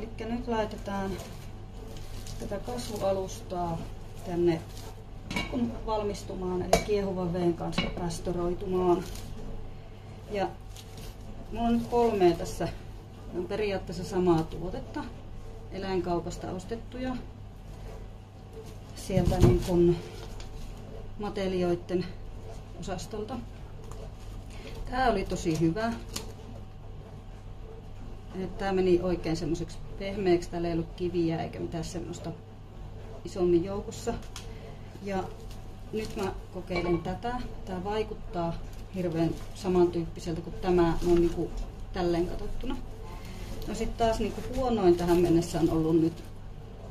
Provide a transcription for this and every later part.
Eli nyt laitetaan tätä kasvualustaa tänne valmistumaan, eli kiehuvan veden kanssa pastoroitumaan. Ja mulla on nyt 3 tässä, on periaatteessa samaa tuotetta, eläinkaupasta ostettuja, sieltä niin kuin matelioiden osastolta. Tää oli tosi hyvä. Tää meni oikein semmoiseksi pehmeäksi, täällä ei ollut kiviä eikä mitään semmoista isommin joukossa. Ja nyt mä kokeilen tätä. Tää vaikuttaa hirveän samantyyppiseltä kuin tämä, noin niinku tälleen katsottuna. No sit taas niinku huonoin tähän mennessä on ollut nyt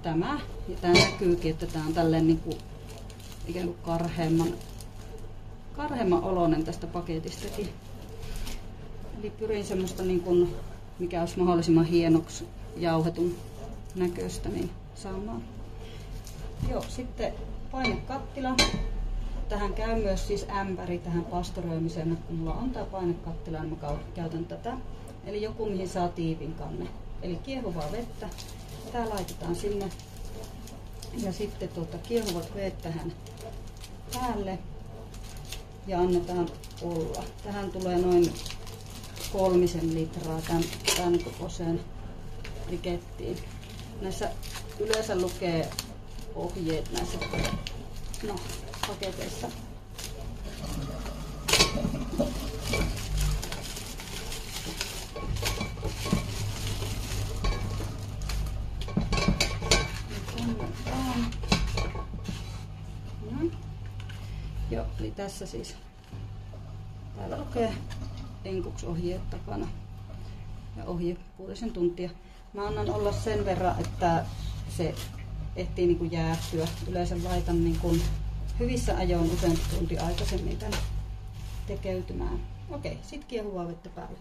tämä. Ja tää näkyykin, että tää on tälleen niinku ikään kuin karheamman oloinen tästä paketistakin. Eli pyrin semmoista niinku, mikä olisi mahdollisimman hienoksi jauhetun näköistä niin saamaan. Joo, sitten painekattila. Tähän käy myös siis ämpäri tähän pastoroimiseen. Kun mulla on tää painekattila, niin mä käytän tätä. Eli joku mihin saa tiivin kanne. Eli kiehuvaa vettä. Tää laitetaan sinne. Ja sitten kiehuvat vedet tähän päälle. Ja annetaan olla. Tähän tulee noin 3 litraa tämän kokoiseen rikettiin. Näissä yleensä lukee ohjeet näissä paketeissa. Joo, eli tässä siis täällä lukee enkuksi ohjeet takana ja ohje 6 tuntia. Mä annan olla sen verran, että se ehtii niin kuin jäähtyä. Yleensä laitan niin kuin hyvissä ajoin useampi tunti aikaisemmin tänne tekeytymään. Okei, sit kiehuvaa vettä päälle.